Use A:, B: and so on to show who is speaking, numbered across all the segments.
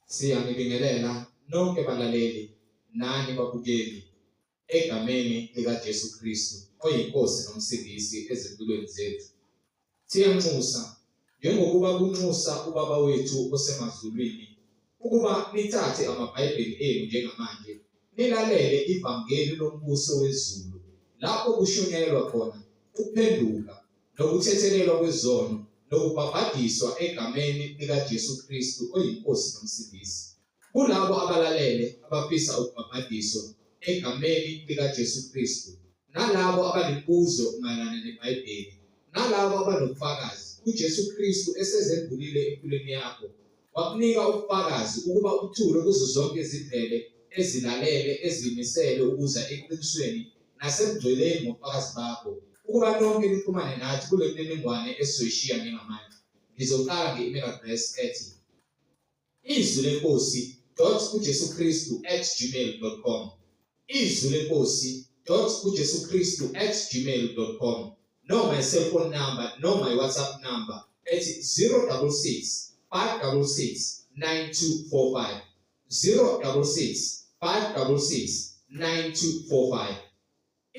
A: Siyanibingelela nonke balaleli nani babukeli egameni likaJesu Kristu oyinkosi nomsindisi ezimpilweni zethu. Siyanxusa njengokuba kunxusa ubaba wethu osemazulwini ukuba nithathe amabhayibheli enu njengamanje nilalele ivangeli lombuso wezulu lapho kushunyayelwa khona ukuphenduka nokuthethelelwa kwezono nokubhabhadiswa egameni likaJesu Kristu oyinkosi nomsindisi. Kulabo abalalele abafisa ukubhabhadiswa egameni likaJesu Kristu, nalabo abanembuzo mayelana neBhayibheli, nalabo abanobufakazi uJesu Kristu esezedlulile empilweni yakho, wakunika ubufakazi ukuba uthule kuzo zonke izindlela ezilalele ezimisele ukuza eqinisweni nasemgcweleni ngobufakazi bakho, ukuba nonke nixhumane nathi kule mininingwane esizoyishiya njengamanje. Ngizoqala nge-email address ethi izwilenkosi.ujesukristu@gmail.com, izwilenkosi.ujesukristu@gmail.com, noma i-cellphone number noma i-WhatsApp number ethi 066 566 9245, 066 566 9245.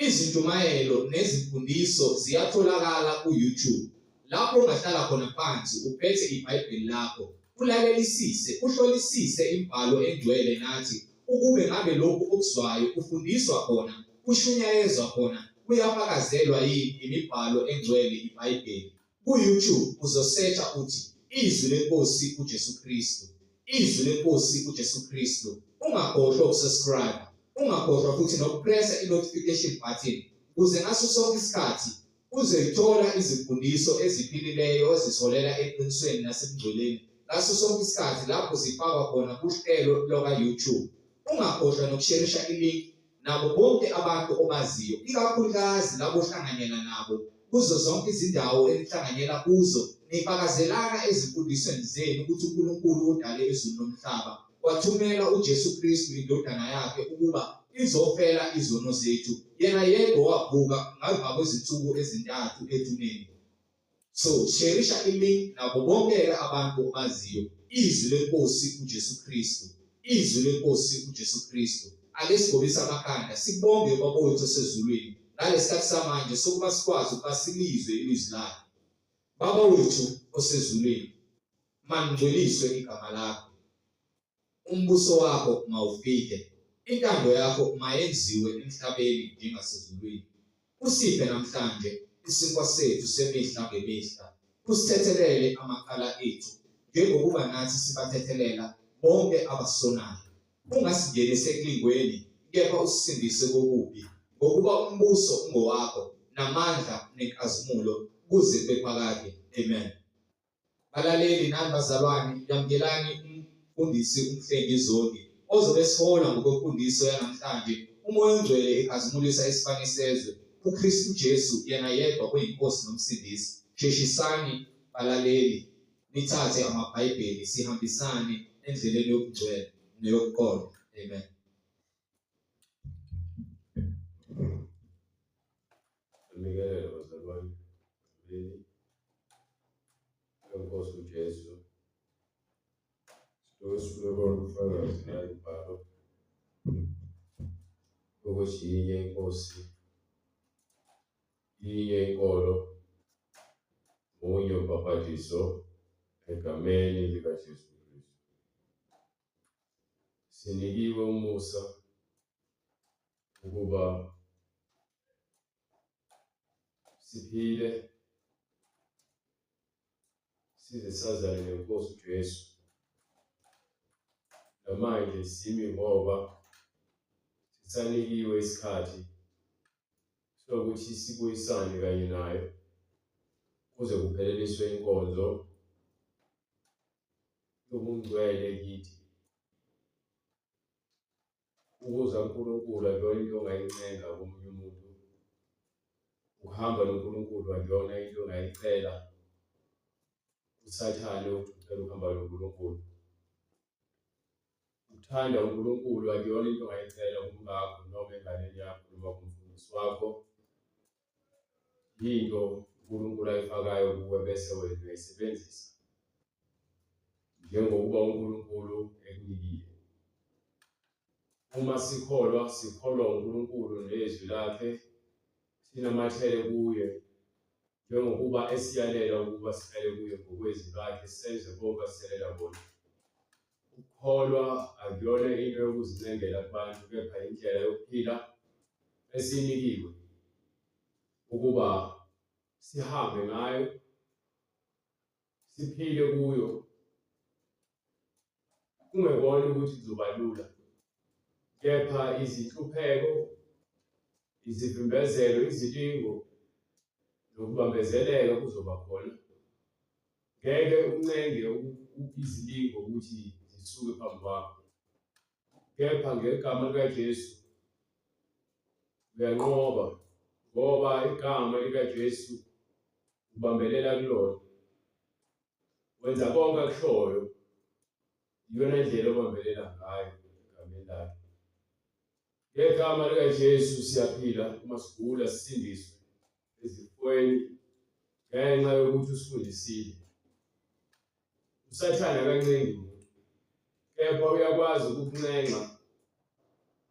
A: Izinjumayelo nezimfundiso ziyatholakala ku-YouTube, lapho ungahlala khona phansi uphethe iBhayibheli lakho, ulalelisise, uhlolisise imibhalo engcwele nathi ukube ngabe lokhu okuzwayo ufundiswa khona, kushunyayezwa khona, kuyafakazelwa yini imibhalo engcwele iBhayibheli. Ku-YouTube uzosearcha uthi izwi lenkosi uJesu Kristu, izwi lenkosi uJesu Kristu. Ungakhohlwa ukusubscribe, ungakhohlwa futhi nokupressa i-notification button ukuze ngaso sonke isikhathi uzoyithola izifundiso eziphilileyo ezitholela eqinisweni nasemgcweleni ngaso sonke isikhathi lapho zifakwa khona kuhlelo lwaka-YouTube. Ungakhohlwa nokusherisha ilink nabo bonke abantu obaziyo, ikakhulukazi labo ohlanganyela nabo kuzo zonke izindawo enihlanganyela kuzo, nifakazelana ezifundisweni zenu ukuthi uNkulunkulu udale izulu nomhlaba, wathumela uJesu Kristu indodana yakhe ukuba izofela izono zethu, yena yedwa wavuka ngemva kwezinsuku ezintathu ethuneni. So sherisha ilink nabo bonke abantu obaziyo, izwi lenkosi uJesu Kristu, izwi lenkosi uJesu Kristu. Ake sigobise amakhanda sibonge ubaba wethu osezulwini ngalesikhathi samanje sokuba sikwazi ukuba silizwe ilizwi lakhe. Baba wethu osezulwini, mangcweliswe igama lakho, umbuso wakho mawufike, intando yakho mayenziwe emhlabeni njengasezulwini. Usiphe namhlanje isinkwa sethu semihla ngemihla, usithethelele amakhala ethu njengokuba nathi sibathethelela bonke abasonayo. Ungasingenise ekulingweni, kepha usisindise kokubi, ngokuba umbuso ungowakho namandla nenkazimulo kuze kwephakade. Amen. Balaleli nani bazalwane, yamukelani umfundisi uMhlengi Zondi ozobe sihola ngokwemfundiso yanamhlanje. Umoya ongcwele ekhazimulisa isibani sezwe, uKristu Jesu yena yedwa kuyinkosi nomsindisi. Sheshisani balaleli, nithathe amabhayibheli sihambisane endleleni yokugcwele neyokuqonda. Amen.
B: Ngibingelela bazalwane enkosi uJesu. Sifuna ubufakazi naye ibhalo ukuthi yinye inkosi, yinye inkolo, munye ubhaphathiso egameni likaJesu Kristu. Sinikiwe umusa ukuba siphile size sazane nenkosi uJesu. Namanje simi ngoba sisanikiwe isikhathi sokuthi sibuyisane kanye naye kuze kupheleliswe inkonzo yobungcwele kithi. Ukuza uNkulunkulu akuyona into ongayincenga komunye umuntu. Ukuhamba noNkulunkulu akuyona into ongayicela usathane ucela ukuhamba noNkulunkulu. Uthanda uNkulunkulu akuyona into ongayicela kumkakho noma enganeni yakho noma kumfundisi wakho. Yinto uNkulunkulu ayifakayo kuwe bese wena uyayisebenzisa. njengokuba uNkulunkulu ekunikile. Uma sikholwa uNkulunkulu nezwi lakhe, sinamathele kuye, njengokuba esiyalela ukuba sihlale kuye ngokwezwi lakhe, senze konke asiyalela bona. Ukukholwa akuyona into yokuzincengela kubantu, kepha indlela yokuphila esinikiwe ukuba sihambe ngayo, siphile kuyo. Kungekona ukuthi kuzoba lula, kepha izinhlupheko, izivimbezelo, izilingo nokubambezeleka kuzoba khona. Ngeke uncenge izilingo ukuthi zisuke phambi kwakho, kepha ngegama likaJesu uyanqoba, ngoba igama likaJesu ubambelela kulona, wenza konke akushoyo. Iyona ndlela obambelela ngayo egameni lakhe. Ngegama likaJesu siyaphila uma sigula, sisindiswe ezifweni ngenxa yokuthi usifundisile. USathane akancengi muntu, kepha uyakwazi ukukuncenga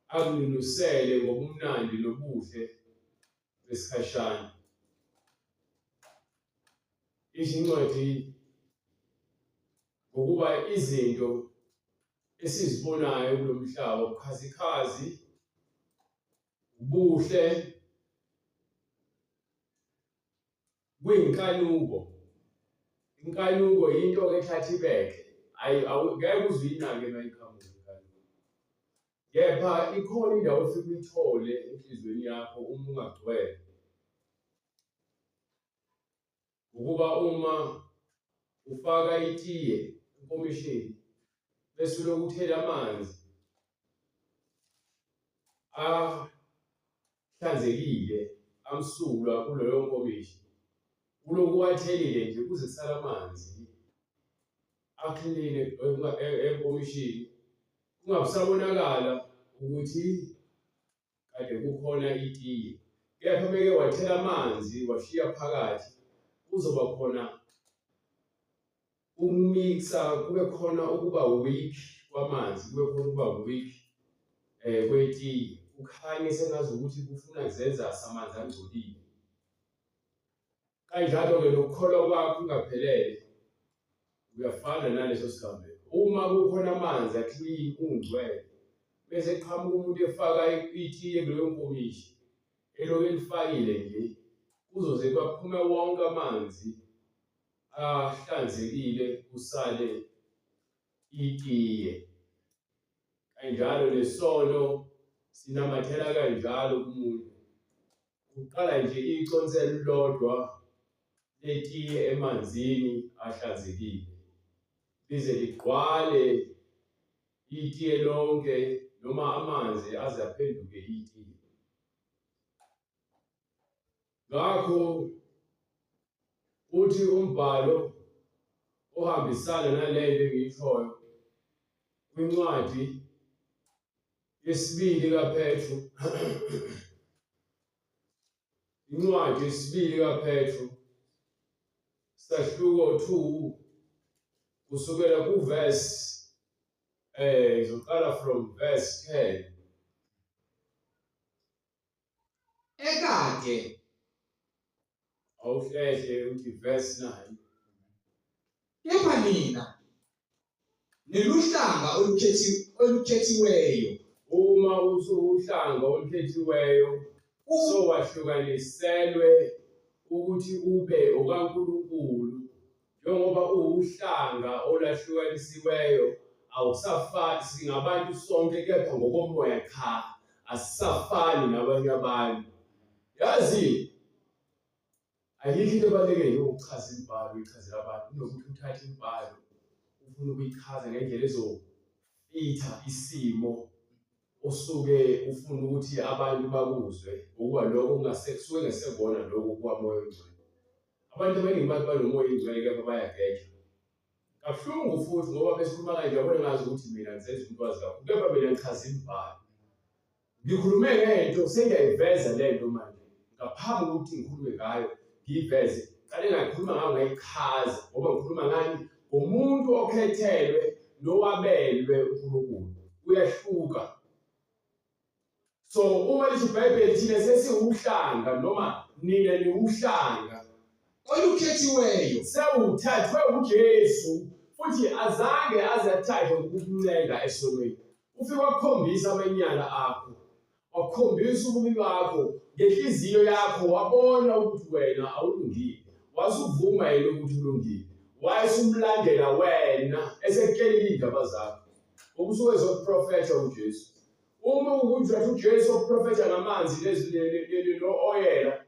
B: akuninusele ngobumnandi nobuhle besikhashana. Incwadi ngokuba izinto esizibonayo kulo mhlaba, ubukhazikhazi, ubuhle, kuyinkanuko. Inkanuko yinto ethatha ibeke, ngeke uze uyinake mayiqhamuka inkanuko. Kepha ikhona indawo ofika uyithole enhliziyweni yakho uma ungagcwele. Ukuba uma ufaka itiye enkomishini bese ulokhu uthela amanzi ahlanzekile amsulwa kuleyo nkomishi, ulokhu wathelile nje kuze kusala amanzi akline enkomishini, kungabisabonakala ukuthi kade kukhona itiye. Kepha beke wathela amanzi washiya phakathi, kuzoba khona ukumixa, kube khona ukuba weak kwamanzi, kube khona ukuba weak kwetiye, kukhanye sengazi ukuthi kufuna kuzenza samanzi angcolile. Kanjalo-ke nokukholwa kwakho kungaphelele uyafana naleso sigameko. Uma kukhona amanzi aklini ungcwele, bese qhamuka umuntu efaka itiye kuleyo nkomishi, elokhu elifakile nje, kuzoze kwaphume wonke amanzi ahlanzekile, kusale itiye. Kanjalo nesono sinamathela kanjalo kumuntu. Uqala nje iconsi elilodwa letiye emanzini ahlanzekile, lize ligqwale itiye lonke noma amanzi aze aphenduke itiye. Ngakho uthi umbhalo ohambisana nalento engiyishoyo kwincwadi yesibili kaPetru, incwadi yesibili kaPetru, sahluko 2 kusukela kuverse izoqala from verse 10.
A: Ekade
B: awuhlehle uthi verse 9.
A: kepha nina niluhlanga olukhethiweyo.
B: Uma usuhlanga olukhethiweyo, sowahlukaniselwe ukuthi ube okaNkulunkulu, njengoba uwuhlanga olwahlukanisiweyo, awusafani singabantu sonke, kepha ngokomoya cha, asisafani nabanye abantu. Yazi ayikho into ebalulekile ukuchaza imibhalo, ichazela abantu, kunokuthi uthathe imibhalo ufuna ukuyichaza ngendlela ezofitha isimo osuke ufuna ukuthi abantu bakuzwe, ukuba lokho kusuke ngesekona lokho kwamoya oyingcwele. Abantu abaningi bathi banomoya oyingcwele kepha bayageja. Kabuhlungu futhi ngoba besikhuluma kanje yabona ngazi ukuthi mina ngisenza umuntu wazi kakhulu, kepha mina ngichaza imibhalo. Ngikhulume ngento sengiyayiveza lento manje, ngaphambi kokuthi ngikhulume ngayo ngiyiveze, kade ngayikhuluma ngayo ngayichaza, ngoba ngikhuluma ngani umuntu okhethelwe nowabelwe uNkulunkulu uyahluka. So uma lithi iBhayibheli thina sesiwuhlanga noma nina niwuhlanga
A: olukhethiweyo
B: sewuthathwe uJesu futhi azange azathathwe ngokukuncenga esonweni. Ufike wakhombisa amanyala akho, wakhombisa ububi bakho ngenhliziyo yakho, wabona ukuthi wena awulungile, wasuvuma yena ukuthi ulungile, wayesumlandela wena esekutshelile indaba zakho. Okusuke ezoprofetha uJesu. Uma ukuthi uJesu oprofetha ngamanzi no-oyela,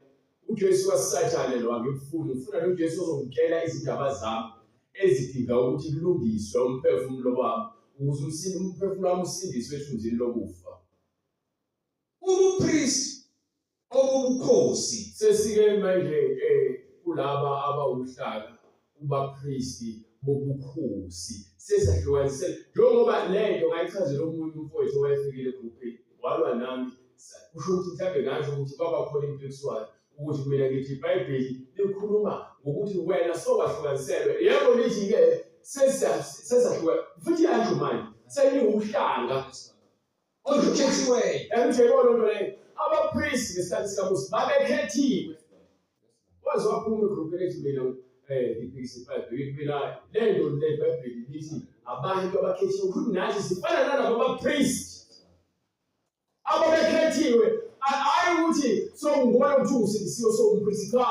B: uJesu wasathane lo ngifuna lo Jesu ozongitshela izindaba zami ezidinga ukuthi kulungiswe umphefumulo wami ukuze umphefumulo wami usindiswe ethunzini lokufa.
A: Ubupriest obubukhosi
B: Sesike manje kulaba abawuhlaka ubapriesti bobukhosi sesahlukanisele njengoba lento ngayichazela omunye umfowethu owayefikile egroupini walwa nami kusho ukuthi mhlawumbe ngasho ukuthi kwabakhona impikiswano ukuthi mina ngithi iBhayibheli likhuluma ngokuthi wena sokwahlukanyiselwe. Yebo lithi-ke sesahluka futhi yasho manje seniwuhlanga
A: olukhethiweyo.
B: Angitshela loo nto leyo abapristi ngesikhathi sikaMusa babekhethiwe. Waze waphuma egroupini ethi mina ngibhekisa iBhayibheli mina le nto le iBhayibheli lithi abantu abakhethiwe ukuthi nathi sifana nalabo abapristi ababekhethiwe. Hayi ukuthi sokungubona ukuthi usindisiwe sowumpristi cha,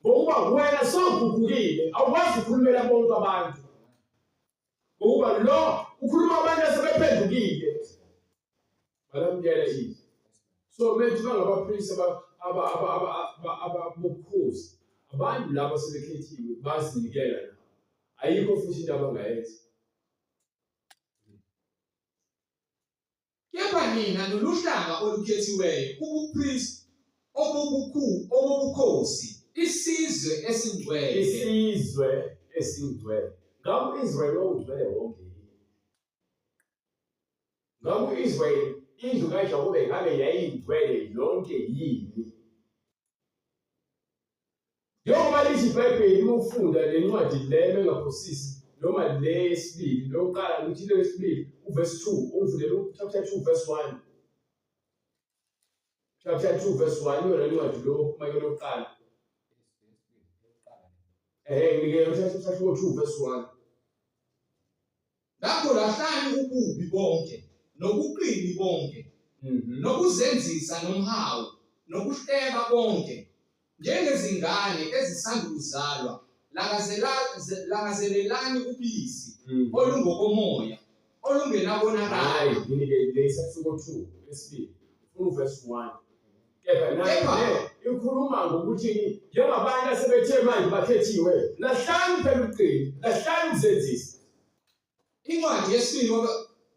B: ngokuba wena sowugugukile awukwazi ukukhulumela bonke abantu, ngokuba lo ukhuluma abantu asebephendukile balamukela yini. So bethu bangabapristi ababukhosi, abantu laba asebekhethiwe bazinikela nabo, ayikho futhi into abangayenza.
A: Kepha nina noluhlanga olukhethiweyo, ubupriest obubukhosi, isizwe esingcwele.
B: Isizwe esingcwele. Ngabe uIsrayeli ongcwele wonke yini? Ngabe uIsrayeli indlu kaJakobe ngabe yayingcwele yonke yini? Njengoba lithi iBhayibheli ufunda le ncwadi le engaphosisi noma le yesibili lokuqala ngithi le yesibili uverse 2 uvulele chapter 2 verse 1. Chapter 2 verse 1 yona ncwadi lo mayelo lokuqala. Ngike chapter 2 verse 1.
A: Lapho lahlani ububi bonke nobuqili bonke nokuzenzisa nomhawu nokuhleba konke njengezingane ezisandukuzalwa. Langazelelani ubisi olungokomoya olungenabonakala.
B: Hayi ngike isahluko 2 esibili verse 1. Kepha ikhuluma ngokuthi njengabantu asebethe manje bakhethiwe lahlani phela ubuqili, lahlani ukuzenzisa.
A: Incwadi yesibili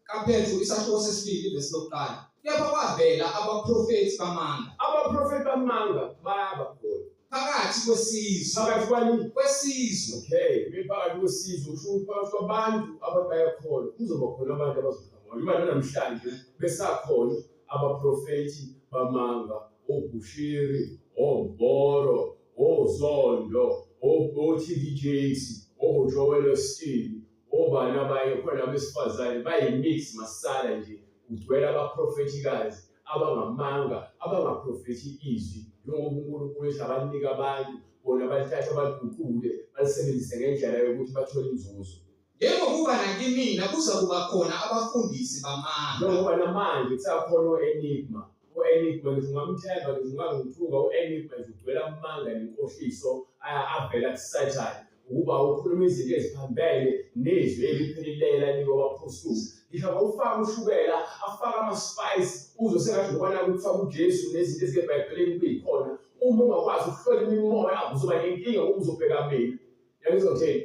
A: kaPetru isahluko sesibili verse lokuqala. Kepha kwavela abaprofethi bamanga.
B: Abaprofethi bamanga bayabakhona
A: phakathi kwesizwe.
B: Phakathi kwani?
A: Kwesizwe.
B: Okay, phakathi kwesizwe usho phakathi kwabantu abayakholwa kuzoba khona abantu abazoqhamuka. Imali namhlanje besakhona abaprofethi bamanga, oBushiri, oMboro, oZondo, oTD Jakes, oJoel Osteen, obani abaye khona abesifazane bayimix masala nje kugcwele abaprofethikazi abangamanga abangaprofethi izwi njengoba uNkulunkulu ethi abanika abantu bona balithatha baliguqule balisebenzise ngendlela yokuthi bathole inzuzo.
A: Njengokuba nakimina kuza kuba khona abafundisi bamanga.
B: Njengoba namanje kusakhona u-Enigma ngingamthemba ngingangithuka u-Enigma ugcwele amanga nenkohliso avela kuSathane ukuba ukhuluma izinto eziphambene nezwi elipheleleyo lanika abapostoli. Ngisho ufaka ushukela afaka ama-spice uzosengathi ngokwana ukufaka uJesu nezinto ezikeBhayibhelini kuyikhona. Uma ungakwazi ukuhlola imimoya uzoba nenkinga ngoba uzobheka mina. Yangizongithini?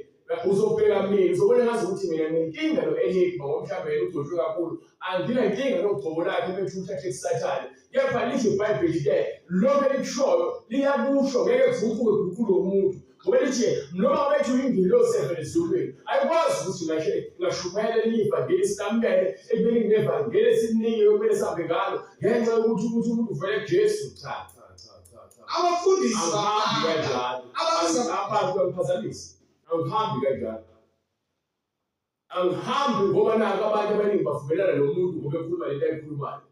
B: Uzobheka mina uzobona ngazi ukuthi mina nginkinga no-Enigma ngomhlabeni uDoshwe kakhulu. Anginankinga nogcobo lakhe bethu uthathe kuSathane. Kepha lithi iBhayibheli-ke lokho elikushoyo liyakusho ngeke kuguquke umuntu. Ngoba lithi noma bethu ingilosi evela ezulwini ayikwazi ukuthi ngashumayela ivangeli silamukele ekubeni kunevangeli esiningi okumele sihambe ngalo ngenxa yokuthi umuntu uvele kuJesu. Cha.
A: Abafundisi
B: kanjalo abantu baphazamisa awuhambi kanjalo. Angihambi ngoba nako abantu abaningi bavumelana nomuntu ngoba ekhuluma lento ayikhulumayo.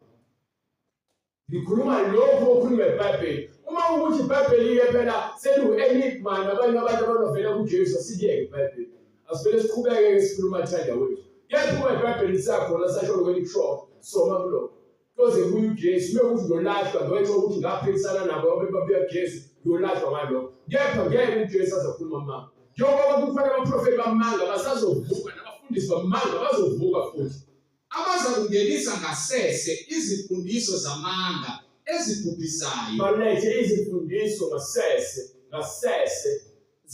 B: Ngikhuluma lokho okhuluma eBhayibheli. Uma ukuthi iBhayibheli liye phela seliwu-enigma nabanye abantu abanovela kuJesu asiyeke iBhayibheli. Asivele siqhubeke sikhuluma thanda wethu. Kepha uma iBhayibheli lisakhona sasho kwelikusho soma kulokho. Kuze kuye uJesu bekuthi ngolahlwa ngenxa ukuthi ngaphilisana nabo ababuya kuJesu ngolahlwa ngalokho. Kepha ngeke uJesu azakhuluma amanga. Njengoba kukhona abaprofeti bamanga basazovuka nabafundisi bamanga bazovuka futhi.
A: Abaza kungenisa ngasese izifundiso zamanga ezibhubhisayo.
B: Balethe izifundiso ngasese.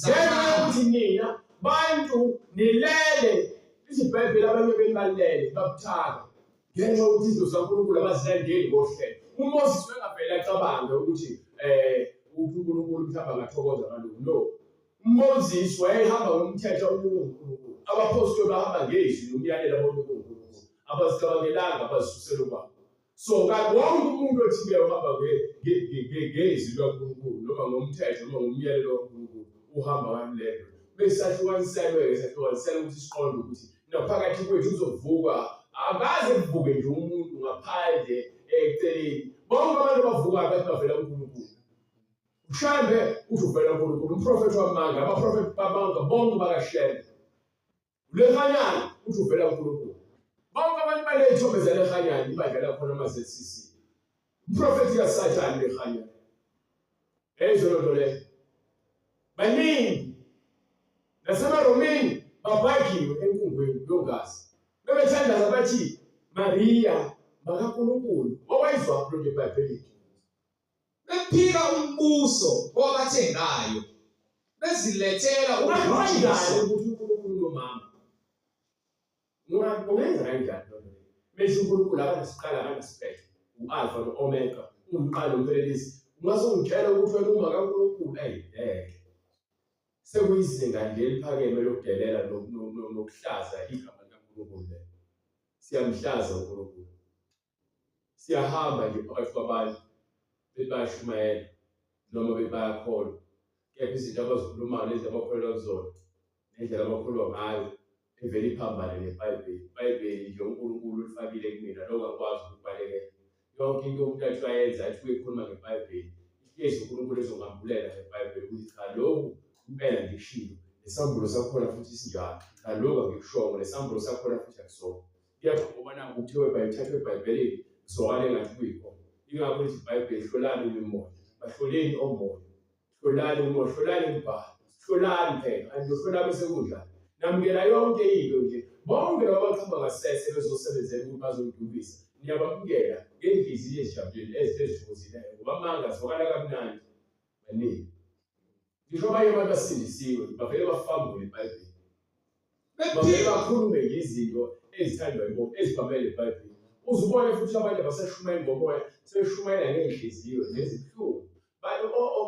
B: Ngenxa yokuthi nina bantu nilele iziBhayibheli abanye benibalele babuthaka. Ngenxa yokuthi izinto zikaNkulunkulu abazilandeli ngohlelo. uMoses wengavele acabange ukuthi uNkulunkulu mhlawumbe angathokoza ngalokho. No. uMoses wayehamba ngomthetho uNkulunkulu. Abaphostoli bahamba ngezwi nomyalelo kaNkulunkulu. Abazicabangelanga abazisusela kwabo. So wonke umuntu othi uhamba ngezwi likaNkulunkulu noma ngomthetho noma ngomyalelo kaNkulunkulu uhamba ngalelo. Besahlukaniselwe ukuthi siqonde ukuthi naphakathi kwethu uzovuka. Akaze kuvuke nje umuntu ngaphandle eceleni. Bonke abantu bavukayo bathi bavela kuNkulunkulu. Mhlambe uthi uvela kuNkulunkulu. Umprofethi wamanga, abaprofethi bamanga bonke bakashela. uLehanyana uthi uvela kuNkulunkulu. Bonke abantu baley'thombe zaLehanyana ibandla khona ama-ZCC. Umprofethi kaSathane uLehanyana. Ezolo nto leyo. Baningi. NasebaRomeni babhakiwe enkungweni yongazi. Bebethandaza bathi Mariya makaNkulunkulu. Owayizwa kuloo nto eBhayibhelini.
A: Bephika umbuso wabathengayo. Bezilethela
B: Ungayikanjani ukuthi uNkulunkulu nomama? Ungenza kanjani loo nto? Mesho uNkulunkulu akanasiqala akanasiphetho. U-Alpha no-Omega. Umqalo umphelelisi. Ungazongitshela ukuthi wena uma kaNkulunkulu sekuyizinga nje eliphakeme lokudelela nokuhlaza igama likaNkulunkulu lelo. Siyamhlaza uNkulunkulu. Siyahamba nje phakathi kwabantu bayashumayela noma bayakholwa. Kepha izinto abazikhulumayo lezi abakholelwa kuzona nendlela abakholwa ngayo evele iphambane neBhayibheli. iBhayibheli nje uNkulunkulu ulifakile kumina lokho akwazi ukubalekela. Yonke into umuntu athi wayenza athi uyikhuluma ngeBhayibheli. Ihlezi uNkulunkulu ezongambulela ngeBhayibheli ukuthi cha lokhu impela ngishilo. Nesambulo sakhona futhi sinjalo. Cha lokhu angikushongo nesambulo sakhona futhi akusona. Kuyaqhuba nangu kuthiwe bayithatha eBhayibhelini sokale ngathi kuyikhona. Ingakho lithi iBhayibheli hlolani imimoya. Bahloleni omoya. Hlolani umoya, hlolani imibhalo. Hlolani phela. Andihlola bese kunjani. Namukela yonke into nje. Bonke labo abaqhubeka ngasese bezosebenzela ukuthi bazodukisa. Niyabamukela ngenhliziyo ezijabulile ezithokozileyo ngoba amanga azwakala kamnandi. Baningi. Ngisho abanye abantu basindisiwe bavele bafambule iBhayibheli. Bavele bakhulume ngezinto ezithandwa yibo ezibambele iBhayibheli. Uzubone futhi abantu abaseshumayela ngomoya sebeshumayela ngenhliziyo nezibuhlungu.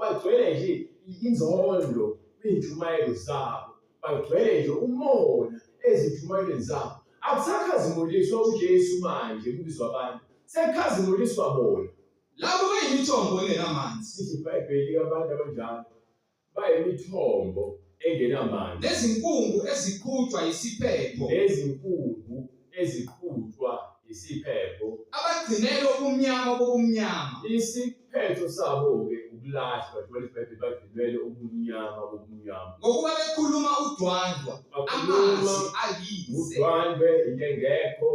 B: Bagcwele nje inzondo kwiy'ntshumayelo zabo. Bagcwele nje umona ezitshumayelweni zabo. Akusakhazimuliswa uJesu manje kubizwa abantu. Sekukhazimuliswa bona.
A: Labo bayimithombo engenamanzi.
B: Sithi iBhayibheli abantu abanjalo bayimithombo engenamanzi.
A: Nezinkungu eziqhutshwa yisiphepho.
B: Nezinkungu eziqhutshwa yisiphepho.
A: Abagcinela ubumnyama bobumnyama.
B: Isiphetho sabo-ke ukulahlwa njengoba iBhayibheli bagcinele ubumnyama bobumnyama.
A: Ngokuba bekhuluma udwandwa, amazwi ayize.
B: Udwandwe into engekho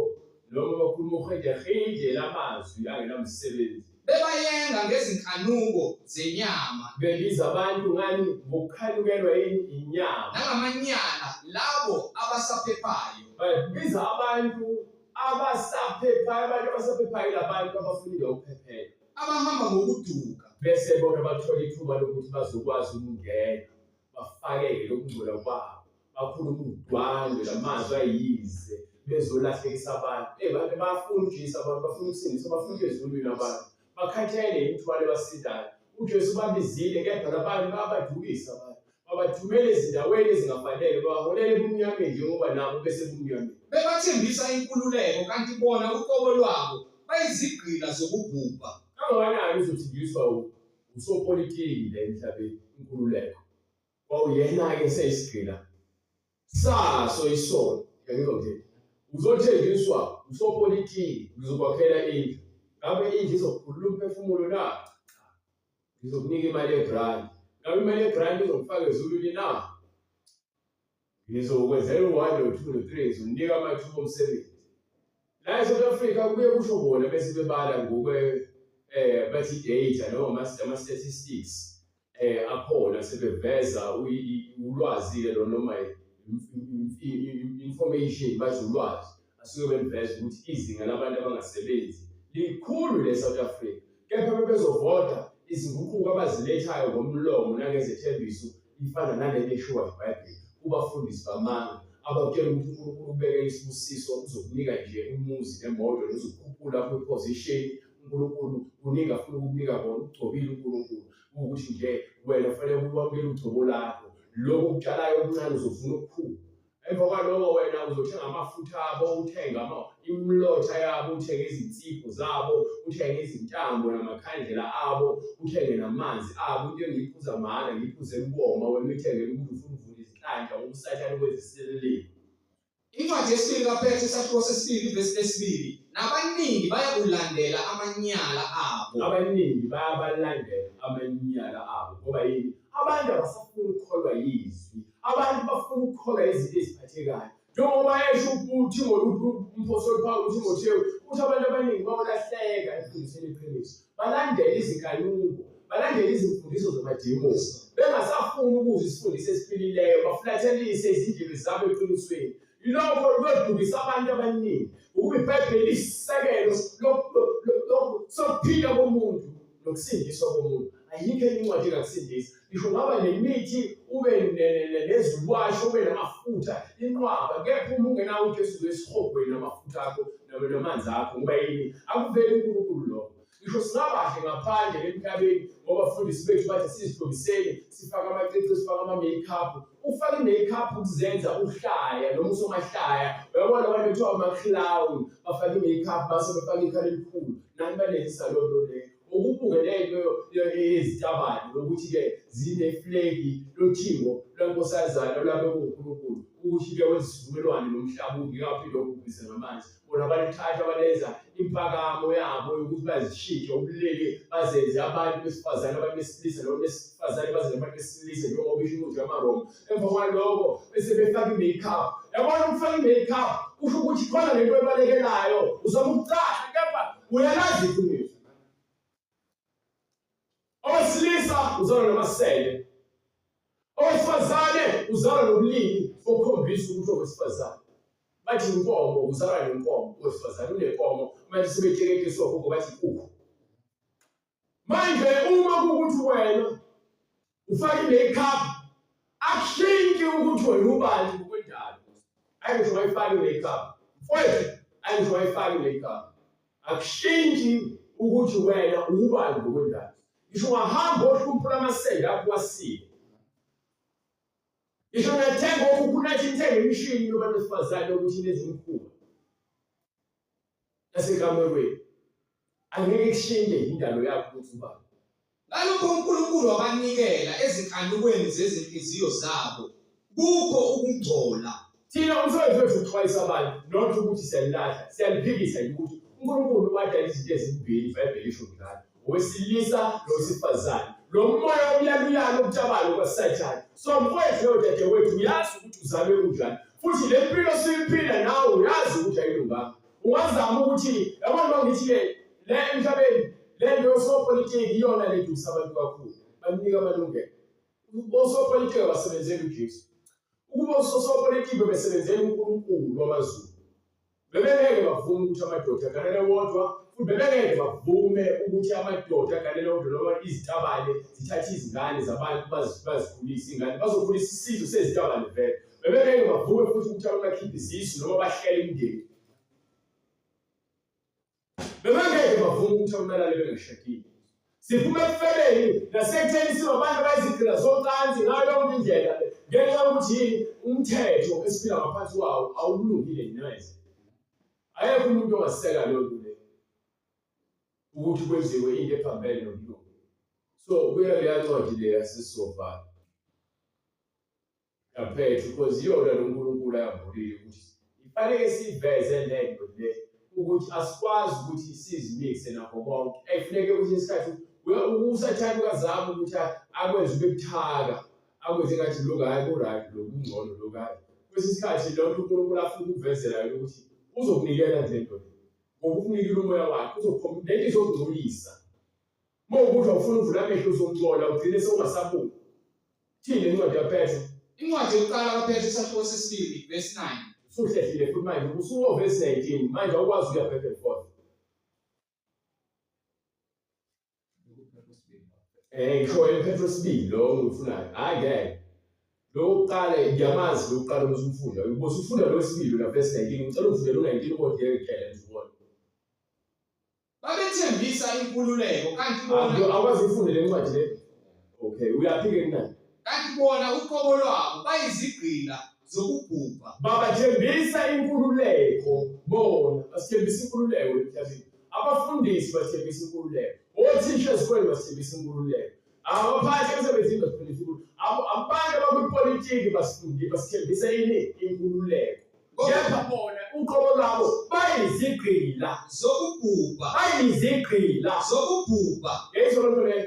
B: noma bakhuluma uhejehije lamazwi angenamsebenzi.
A: Bebayenga ngezinkanuko zenyama.
B: Bebiza abantu ngani ngokukhanukelwa yini inyama.
A: Nangamanyala labo abasaphephayo.
B: Bebiza abantu abasaphephayo, abantu abasaphephayo labantu abafunile ukuphephela.
A: Abahamba ngokuduka.
B: Bese bona bathola ithuba lokuthi bazokwazi ukungena. Bafakeke lokungcola kwabo. Bakhuluma udwandwe lamazwi ayize. Bezolahlekisa abantu. Abantu bayafundisa abantu, bafuna ukusindisa, bafuna ezulwini abantu. Bakhathele imithwalo ebasindayo. uJesu babizile kepha labantu babadukisa abantu. Babathumela ezindaweni ezingafanele, babaholela ebumnyameni njengoba nabo bese ebumnyameni.
A: Bebathembisa inkululeko kanti bona uqobo lwabo bayizigqila zokubhubha.
B: Kangakanani uzothengiswa usopolitiki la emhlabeni inkululeko? Wawuyena-ke seyisigqila saso isono. ngiyakuzokhetha uzothengiswa usopolitiki ngizokwakhela indlu ngabe indlu izokhulula umphefumulo na ngizokunika imali yegrant ngabe imali yegrant izokufaka ezulwini na ngizokwenzela u-1 no-2 no-3 ngizonika amathuba omsebenzi la eSouth Africa kuye kusho bona bese bebala ngokwe bathi data noma ama-statistics akhona sebeveza ulwazi lo noma information bathi ulwazi asuke beveza ukuthi izinga labantu abangasebenzi likhulu le-South Africa kepha bebezovota izinguquko abazilethayo ngomlomo nangezethembiso ifana naleli eshiwa iBhayibheli kubafundisi bamanga abakutshela ukuthi uNkulunkulu ubeke isibusiso uzokunika nje umuzi nemoto nezokukhuphula kwe-position uNkulunkulu unika futhi ukukunika bona ugcobile uNkulunkulu ukuthi nje wena fanele ukwamukele ugcobo lakho lokho okutshalayo okuncane uzofuna okukhulu emva kwaloko wena uzothenga amafutha abo uthenga imlotha yabo uthenge izinsipho zabo uthenge izintambo namakhandlela abo uthenge namanzi abo into engiyiphuza mahhala ngiyiphuze ukoma wena uyithengele ukuthi ufuna uvuna izinhlanhla umsathane kweziseleleni.
A: Incwadi yesibili kaPetru isahluko sesibili ivesi lesibili nabaningi bayakulandela amanyala abo.
B: Abaningi bayabalandela amanyala abo ngoba yini abantu abasafuna ukukholwa yizwi abantu bafuna ukukholwa izinto eziphathekayo njengoba yesho ukuthi umpostoli Paul uTimotheo ukuthi abantu abaningi bayolahleka ekufundiseni iqiniso balandela izinkanuko balandela izimfundiso zamademoni bengasafuni ukuza isifundiso esiphilileyo bafulathelise izindlela zabo eqinisweni yilokho kudukisa abantu abaningi ukuba iBhayibheli isisekelo sokuphila komuntu nokusindiswa komuntu ayikho enye incwadi engakusindisa ngisho ngaba nemithi ube nezilwasho ube namafutha inqwaba kepha uma ungenawo uJesu esihogweni namafutha akho namanzi akho ngoba yini akuveli uNkulunkulu lokho ngisho singabahle ngaphandle emhlabeni ngoba abafundisi bethu bathi sizihlobiseni sifaka amacici sifaka ama-makeup ufaka i-makeup ukuzenza uhlaya noma usomahlaya uyabona abantu bethiwa ama-clown bafaka i-makeup base befaka ikhala elikhulu nani balenzisa loo leyo ukubuke lento ezitabane lokuthi-ke zineflegi lothingo lwenkosazana lwabe kuNkulunkulu ukuthi-ke wenza isivumelwano nomhlaba ungekaphinde ukubhise ngamanzi bona balithatha balenza impakamo yabo yokuthi bazishintshe ubulili bazenze abantu besifazane abantu besilisa noma besifazane bazenze abantu besilisa njengoba isho incwadi yamaRoma emva kwalokho bese befaka i-makeup yabona ukufaka i-makeup kusho ukuthi khona lento ebalekelayo uzama ukucaca kepha uyalazi iqiniso owesilisa uzalwa namasele owesifazane uzalwa nobulili okukhombisa ukuthi owesifazane bathi inkomo uzalwa nenkomo owesifazane unenkomo manje sebetshekekiswa kuko bathi kuko manje uma kukuthi wena ufake i-makeup akushintshe ukuthi wena ubani ngokwendalo ayisho wayifake i-makeup mfowethu ayisho wayifake i-makeup akushintshe ukuthi wena ubani ngokwendalo ngisho ungahamba ohluphula amasende akho wasile ngisho ungathenga okunathi ithenge imishini yobantu besifazane ukuthi inezimkhuba nasekamerweni angeke kushintshe indalo yakho ukuthi ubani
A: ngalokho uNkulunkulu wabanikela ezinkanukweni zezinhliziyo zabo kukho ukungcola
B: thina umsebenzi wethu uxwayisa abantu not ukuthi siyalilahla siyaliphikisa ukuthi uNkulunkulu wadala izinto ezimbili iBhayibheli isho njalo owesilisa nowesifazane lo moya omyaluyalo okutabalo kwaSathane so mfowethu lo dadewethu uyazi ukuthi uzalwe unjani futhi le mpilo siyiphila nawe uyazi ukuthi ayilunganga ungazama ukuthi yabona ngithi le emhlabeni le nto yosopolitiki iyona ledusa abantu kakhulu banika amalungelo osopolitiki basebenzela uJesu ukuba osopolitiki besebenzela uNkulunkulu wamazulu bebengeke bavume ukuthi amadoda aganele wodwa futhi bebengeke bavume ukuthi amadoda aganele wodwa noma izitabane zithathe izingane zabantu bazikhulise ingane bazokhulisa isizwe sezitabane vele bebengeke bavume futhi ukuthi abantu bakhiphe izisu noma bahlele imindeni bebengeke bavume ukuthi abalaleli bengashadile siphume efeleni nasekutheni sibabantu bayizigqila zocansi ngayo yonke indlela ngenxa yokuthi yini umthetho esiphila ngaphansi kwawo awulungile neze ayekho umuntu ongaseka leyo nto leyo ukuthi kwenziwe into ephambene nokulunga so kuya leya ncwadi leya sesizovala yaPetru because iyona lo uNkulunkulu ayambulile ukuthi Fanele siveze lento le ukuthi asikwazi ukuthi sizimixe nakho konke. Efuneke ukuthi isikhathi usathanda ukazama ukuthi akwenze ube buthaka, akwenze ngathi lo hayi ku-right lo kungcono lo hayi. Kwesinye isikhathi lonto uNkulunkulu afuna ukukuvezela ukuthi uzokunikela lento le. Ngoba ukunikela umoya wakhe uzokhomba lento izokungcolisa. Uma ukuthi awufuna uvula amehlo uzongcola ugcine sewungasaboni. Thini incwadi kaPetro?
A: Incwadi yokuqala kaPetro isahluko sesibili verse 9.
B: Usuhlehlile futhi manje usuwo verse 19 manje awukwazi ukuya back and forth. Ngisho Petro sibili lo ngifunayo. Hayi ngeke. Lo uqale ngiyamazi lo uqale usufunda. Ubose ufunda lo sibili la verse 19 ngicela ufunde lo 19 kodwa ngeke ngizibone.
A: Babethembisa inkululeko kanti bona
B: awukwazi ufunde le ncwadi le. Okay, uyaphika nani?
A: Kanti bona uqobo lwabo bayizigqila zokubhubha.
B: Babathembisa inkululeko bona, basithembisa inkululeko emhlabeni. Abafundisi bathembisa inkululeko. Othisha esikoleni basithembisa inkululeko. Abaphathi emsebenzini basithembisa inkululeko. Abantu abakwipolitiki basithembisa inkululeko. Kepha bona uqobo lwabo bayizigqila
A: Zokubhubha.
B: bayizigqila
A: Zokubhubha.
B: yezwa lento leyo.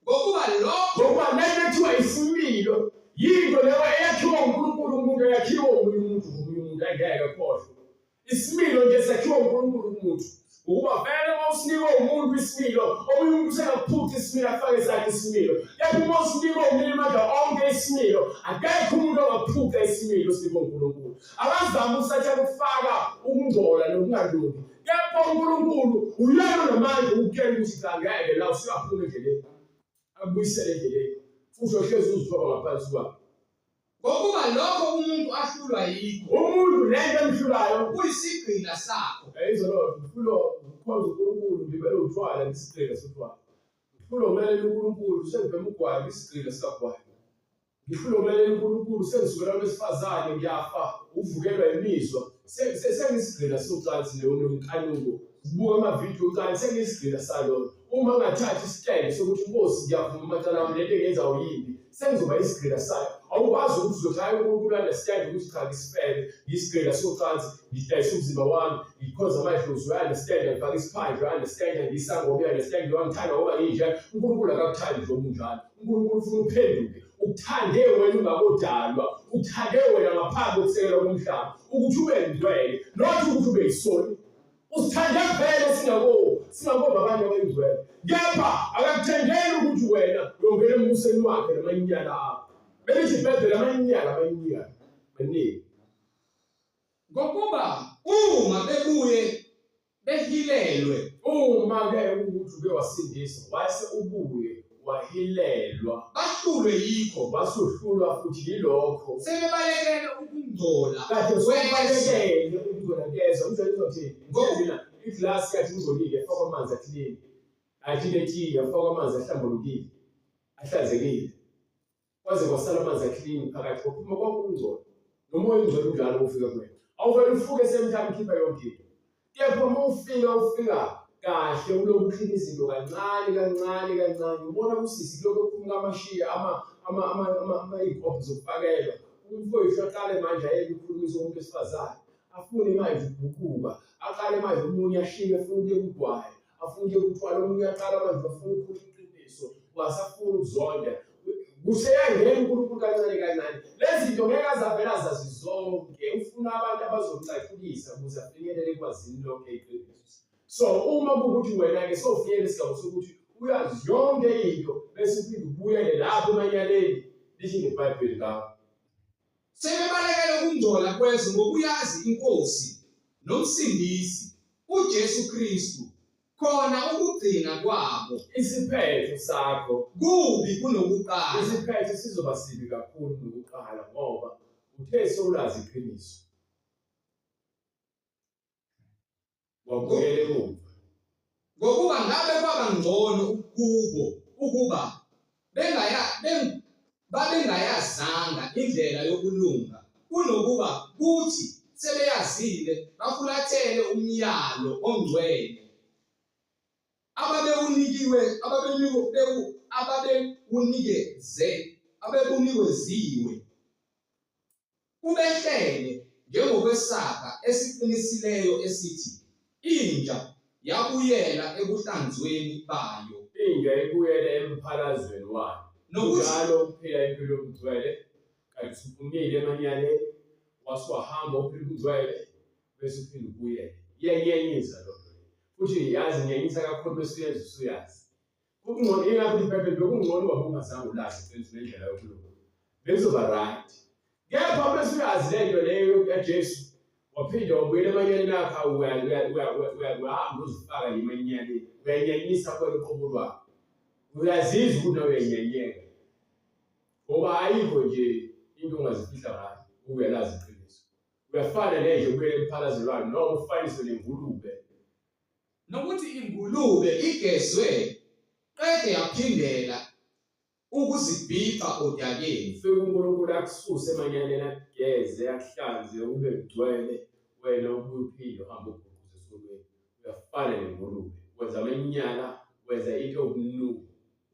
A: Ngokuba lokho
B: Ngoba nayo ethiwa isimilo yinto leyo eyakhiwa uNkulunkulu, umuntu eyakhiwa umuntu angeke akhohlwe. Isimilo nje sakhiwa uNkulunkulu umuntu. Ukuba vele uma usinikwa umuntu isimilo, omunye umuntu usengaphuca isimilo afake sakhe isimilo. Kepha uma usinikwa umlimi amandla onke isimilo, akekho umuntu ongaphuca isimilo sinikwa uNkulunkulu. Akazama usathana ukufaka ukungcola nokungalungi. Kepha uNkulunkulu uyena namandla ukutshela ukuthi cha ngeke la usuyaphuma endleleni. Abuyisele endleleni. Futhi ohlezi uzithoba ngaphansi kwakhe.
A: ngokuba lokho umuntu ahlulwa yikho
B: Umuntu lento emhlulayo
A: kuyisigqila sakho.
B: ayizolo ufulo ukhonza uNkulunkulu ngibele utshwala ngesigqila sotshwala. Ufulo umelela uNkulunkulu sengibhema ugwayi ngesigqila sikagwayi. Ngifulo umelela uNkulunkulu sengisukela kwesifazane ngiyafa uvukelwa imizwa. Sengisigqila socansi nenkanuko. Ubuka amavidiyo ucansi sengisigqila salona. Uma ngathatha isitende sokuthi inkosi ngiyavuma amacala ami lento engenza uyimbi sengizoba isigqila sayo. Awukwazi ukuthi uzoshaya uNkulunkulu understand ukuthi cha ngisifele ngisigqila socansi ngidayisa umzimba wami ngikhoza amadlozi understand ngifaka isiphandle understand ngisangoma understand ngiyangithanda ngoba nginje. uNkulunkulu akakuthandi nje omunjalo. uNkulunkulu ufuna uphenduke uthande wena ungakodalwa uthande wena ngaphambi kokusekelwa komhlaba ukuthi ube ngcwele not ukuthi ube yisoni. Usithande vele singabo abantu abayingcwele. Kepha akakuthandeli ukuthi wena uyongena embusweni wakhe namanyala akho. Belithi ibhedlela amanyala maningi.
A: Ngokuba uma bebuye behilelwe
B: Uma-ke ukuthi uke wasindiswa wase ubuye wahilelwa
A: bahlulwe yikho
B: basuhlulwa futhi yilokho
A: sebebalekele ukungcola
B: kade sobalekele ukungcolakeza. Umzali uzothi ngobina iglasi yathi ingcolile faka amanzi athilini athi letiye faka amanzi ahlambulukile ahlanzekile kwaze kwasala amanzi athilini phakathi kophuma konke ukungcola nomoya ongcwele unjalo ufika kuwena. Awuvele ufuke semthamo khipha yonke into. Kepha uma ufika kahle uloku uklina izinto kancane ubona kusisi kuloko kuphuma amashiya ama-inkopho zokufakelwa. Umfowethu aqale manje ayeke ukukhulumisa umuntu wesifazane afune manje ukuguquka aqale manje omunye ashiye afune ukuye kugwayi afune ukuye kuthwala omunye aqala manje afune ukukhuluma iqiniso wasafuna ukuzonda. Kuseyangena uNkulunkulu kancane. Lezi zinto ngeke azavela azazi zonke. Ufuna abantu abazomcaculisa ukuze afinyelele ekwazini lonke iqiniso. So uma kuwukuthi wena-ke sowufinyela isigaba sokuthi uyazi yonke into bese uphinde ubuyele lapho emanyaleni lithi ngeBhayibheli ngakho.
A: sebebalekele ukungcola kwezwe ngokuyazi iNkosi nomsindisi uJesu Kristu khona ukugcina kwabo
B: Isiphetho sakho
A: kubi kunokuqala.
B: isiphetho sizoba sibi kakhulu kunokuqala ngoba uthe sowulazi iqiniso. Wabuyele emuva.
A: Ngokuba ngabe kwaba ngcono kubo ukuba babengayazanga indlela yokulunga kunokuba kuthi sebeyazile bafulathele umyalo ongcwele ababewunikezwe kubehlele njengokwesakha esiqinisileyo esithi inja yabuyela ebuhlanzweni bayo.
B: Inja ibuyele emphalazweni wayo. Njalo ukuphila impilo yobungcwele, kanti usuphumile emanyaleni, wasuwahamba uphila ubungcwele, bese uphinde ubuyele. Iyanyenyisa lo nto. Futhi yazi inyenyisa kakhulu bese uyenza usuyazi. Kungcono ingakho iBhayibheli bekungcono uba ungazange ulazi iqiniso lendlela yokuphila. Bekuzoba right. Kepha bese uyazi le nto leyo kaJesu, waphinde wabuyela emanyaleni akho, uyahamba uzifaka emanyaleni, uyanyenyisa kwelo uqobo lwakho. Uyazizwa ukuthi nawe uyanyenyeka. Ngoba ayikho nje into ongazifihla ngayo, uyalazi iqiniso. Uyafana nje ubuyele emphalazweni lwalo, noma ufaniswe nengulube.
A: Nokuthi ingulube igezwe qede yaphindela ukuzibhixa odakeni.
B: Ufike uNkulunkulu akususe emanyaleni, akugeze, akuhlanze, ube mgcwele, wena ubuye uphinde uhambe ubhukuze esikolweni. Uyafana nengulube, wenza amanyala, wenza into okunuka.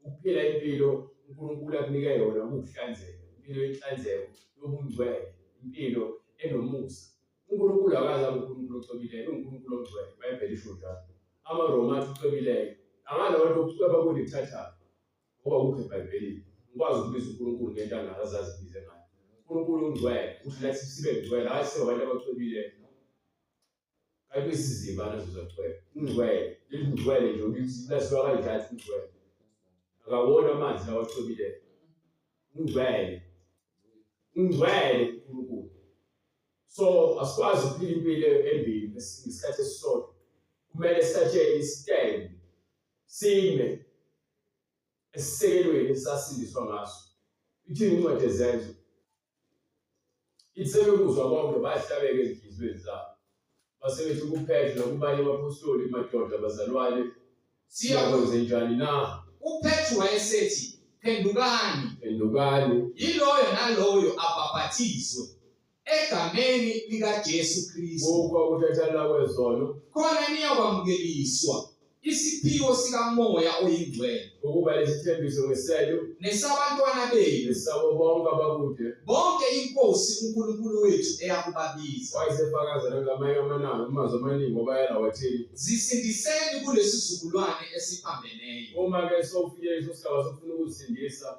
B: Ukuphila impilo uNkulunkulu akunike yona ukuhlanzeka, impilo yenhlanzeko, yobungcwele, impilo enomusa. uNkulunkulu akazabe uNkulunkulu ocobileyo, uNkulunkulu ongcwele. iBhayibheli isho njalo. AmaRoma athi ucobileyo. Angalawo nto ukuceba kulithathayo. Ngoba kukho eBhayibhelini. Ngikwazi ukubiza uNkulunkulu ngento angazazi ibize ngayo. uNkulunkulu ungcwele, uthi lathi sibe ngcwele, hayi sibe abantu abacobileyo. Kanti isizimba nazo zocwele. Ungcwele, lithi ngcwele nje ukuthi lasiwa kanjani ungcwele. Akawona amanzi lawa acobileyo. Ungcwele. Ungcwele uNkulunkulu. So asikwazi ukuphila impilo embili ngesikhathi esisodwa. Kumele sithathe istand, sime esisekelweni esasindiswa ngaso. Ithini incwadi ezenzo? Ithi sebekuzwa bonke bahlabeka ezinhliziyweni zabo. Basebethi kuPetro nakubanye abapostoli, madoda bazalwane, siyakwenza njani na?
A: uPetru wayesethi, phendukani,
B: Phendukani,
A: yiloyo naloyo abhaphathizwe egameni likaJesu Kristu,
B: ngokuba ukuthatha kwezono,
A: khona niyakwamukeliswa isiphiwo sikaMoya oyingcwele,
B: ukuba lesithembiso ngeselo
A: nesabantwana benu
B: nesabo bonke abakude.
A: bonke iNkosi uNkulunkulu wethu eyakubabiza.
B: Wayesefakaza nangamanye amanani amazwi amaningi ngoba yena wathini.
A: Zisindiseni kulesi sizukulwane esiphambeneyo.
B: Uma-ke sowufikile leso sigaba sofuna ukuzisindisa,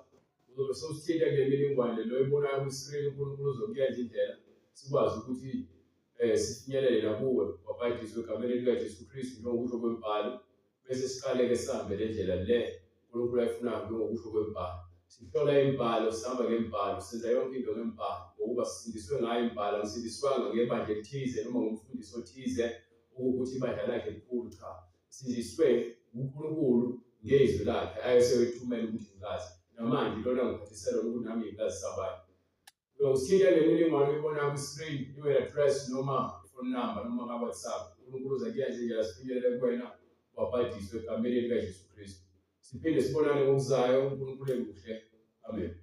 B: uzobe sowusithinta ngemininingwane lo ibonayo kwiskrini. uNkulunkulu uzokuyenza indlela sikwazi ukuthi sifinyelele nakuwe, wabhadiswe egameni likaJesu Kristu njengokusho kwembhalo. Bese siqale-ke sihambe le ndlela le uNkulunkulu ayifunayo njengokusho kwembhalo. Sihlola imbhalo, sihamba ngembhalo, senza yonke into ngembhalo, ngokuba sisindiswe ngayo imbhalo. Angisindiswanga ngebandla elithize noma ngumfundisi othize ukuthi ibandla lakhe likhulu, cha. Sindiswe uNkulunkulu ngezwi lakhe ayeseyithumela ukuthi ngikazi. Namanje lona ngiphathisela ukuthi nami ngikazi sabanye. Uyawusithinta ngemininingwane oyibonayo kwiskrini, email address noma phone number noma ka-WhatsApp. uNkulunkulu uzakuyenza indlela sifinyelele kuwena, wabhadiswe egameni likaJesu Kristu. Siphinde sibonane ngokuzayo. uNkulunkulu emuhle. Amen.